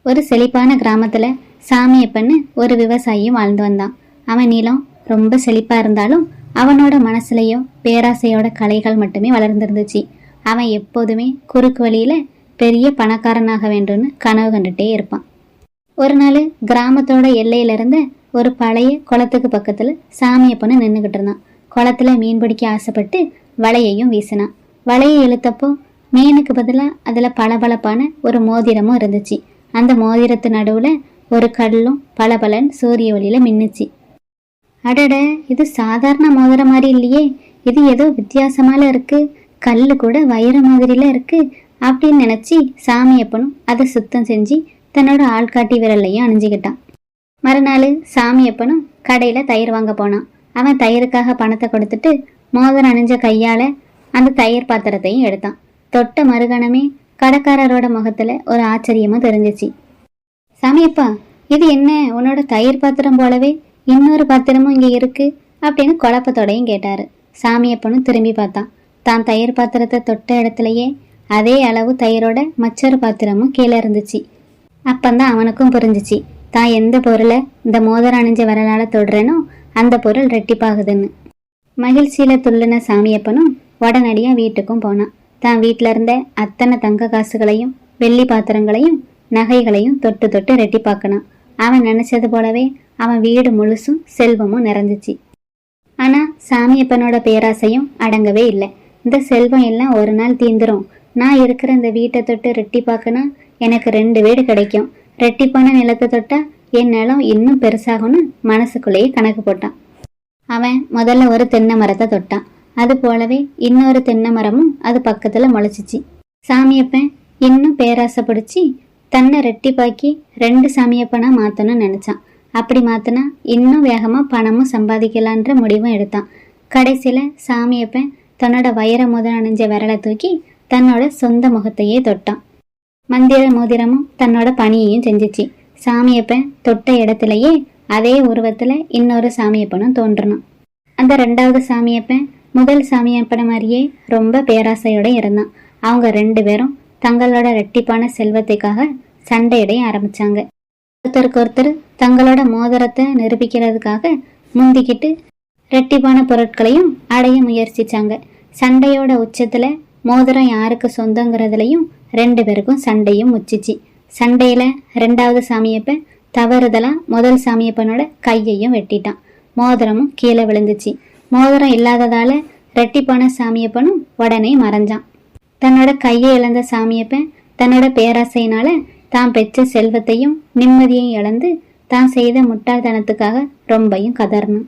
ஒரு செழிப்பான கிராமத்துல சாமியப்பன்னு ஒரு விவசாயியும் வாழ்ந்து வந்தான். அவன் நிலம் ரொம்ப செழிப்பா இருந்தாலும் அவனோட மனசுலயும் பேராசையோட கலைகள் மட்டுமே வளர்ந்துருந்துச்சு. அவன் எப்போதுமே குறுக்கு வழியில பெரிய பணக்காரனாக வேண்டும்னு கனவு கண்டுட்டே இருப்பான். ஒரு நாள் கிராமத்தோட எல்லையில இருந்த ஒரு பழைய குளத்துக்கு பக்கத்துல சாமியப்பன்னு நின்றுகிட்டு இருந்தான். குளத்துல மீன் பிடிக்க ஆசைப்பட்டு வலையையும் வீசினான். வலையை இழுத்தப்போ மீனுக்கு பதிலாக அதுல பளபளப்பான ஒரு மோதிரமும் இருந்துச்சு. அந்த மோதிரத்து நடுவுல ஒரு கல்லும் பளபளன்னு சூரிய ஒளியில மின்னுச்சு. அடட, இது சாதாரண மோதிரம் மாதிரி இல்லையே, இது ஏதோ வித்தியாசமால இருக்கு, கல்லு கூட வயிறு மாதிரில இருக்கு அப்படின்னு நினைச்சு சாமியப்பனும் அதை சுத்தம் செஞ்சு தன்னோட ஆள்காட்டி விரல்லையும் அணிஞ்சுக்கிட்டான். மறுநாள் சாமியப்பனும் கடையில தயிர் வாங்க போனான். அவன் தயிருக்காக பணத்தை கொடுத்துட்டு மோதிரம் அணிஞ்ச கையால அந்த தயிர் பாத்திரத்தையும் எடுத்தான். தொட்ட மறுகணமே கடைக்காரரோட முகத்துல ஒரு ஆச்சரியமும் தெரிஞ்சிச்சு. சாமியப்பா, இது என்ன, உன்னோட தயிர் பாத்திரம் போலவே இன்னொரு பாத்திரமும் இங்க இருக்கு அப்படின்னு குழப்பத்தோடையும் கேட்டாரு. சாமியப்பனும் திரும்பி பார்த்தான். தான் தயிர் பாத்திரத்தை தொட்ட இடத்துலயே அதே அளவு தயிரோட மற்றொரு பாத்திரமும் கீழே இருந்துச்சு. அப்பந்தான் அவனுக்கும் புரிஞ்சிச்சு, தான் எந்த பொருளை இந்த மோதிரம் அணிஞ்ச விரலால தொடுறேனோ அந்த பொருள் ரெட்டிப்பாகுதுன்னு. மகிழ்ச்சியில துள்ளின சாமியப்பனும் உடனடியா வீட்டுக்கும் போனான். தான் வீட்டில இருந்த அத்தனை தங்க காசுகளையும் வெள்ளி பாத்திரங்களையும் நகைகளையும் தொட்டு தொட்டு ரெட்டிப்பாக்கினான். அவன் நினைச்சது போலவே அவன் வீடு முழுசும் செல்வமும் நிறைஞ்சிச்சு. ஆனா சாமியப்பனோட பேராசையும் அடங்கவே இல்லை. இந்த செல்வம் எல்லாம் ஒரு நாள் தீந்துரும், நான் இருக்கிற இந்த வீட்டை தொட்டு ரெட்டிப்பாக்குனா எனக்கு 2 வீடு கிடைக்கும், ரெட்டிப்பான நிலத்தை தொட்டா என் நிலம் இன்னும் பெருசாகும்னு மனசுக்குள்ளேயே கணக்கு போட்டான். அவன் முதல்ல ஒரு தென்னை மரத்தை தொட்டான். அது போலவே இன்னொரு தென்னை மரமும் அது பக்கத்துல முளைச்சிச்சு. சாமியப்பன் இன்னும் பேராசை பிடிச்சி தன்னை ரெட்டிப்பாக்கி 2 சாமியப்பனா மாத்தணும்னு நினைச்சான். அப்படி மாத்தினா இன்னும் வேகமா பணமும் சம்பாதிக்கலான்ற முடிவும் எடுத்தான். கடைசியில சாமியப்பன் தன்னோட வைர மோதிரம் அணிஞ்ச விரலை தூக்கி தன்னோட சொந்த முகத்தையே தொட்டான். மந்திர மோதிரமும் தன்னோட பணியையும் செஞ்சிச்சு. சாமியப்பன் தொட்ட இடத்துலயே அதே உருவத்துல இன்னொரு சாமியப்பனும் தோன்றணும். அந்த 2வது சாமியப்பன் முதல் சாமியப்பனை மாதிரியே ரொம்ப பேராசையோட இருந்தான். அவங்க 2 பேரும் தங்களோட ரெட்டிப்பான செல்வத்துக்காக சண்டையிடைய ஆரம்பிச்சாங்க. ஒருத்தருக்கு ஒருத்தர் தங்களோட மோதிரத்தை நிரூபிக்கிறதுக்காக முந்திக்கிட்டு ரெட்டிப்பான பொருட்களையும் அடைய முயற்சிச்சாங்க. சண்டையோட உச்சத்துல மோதிரம் யாருக்கு சொந்தங்கிறதுலையும் 2 பேருக்கும் சண்டையும் முச்சிச்சு. சண்டையில 2வது சாமியப்பன் தவறுதலா முதல் சாமியப்பனோட கையையும் வெட்டிட்டான். மோதிரமும் கீழே விழுந்துச்சு. மோதிரம் இல்லாததால ரெட்டிப்பான சாமியப்பனும் உடனே மறைஞ்சான். தன்னோட கையை இழந்த சாமியப்பன் தன்னோட பேராசையினால தான் பெற்ற செல்வத்தையும் நிம்மதியையும் இழந்து தான் செய்த முட்டாள்தனத்துக்காக ரொம்பையும் கதறணும்.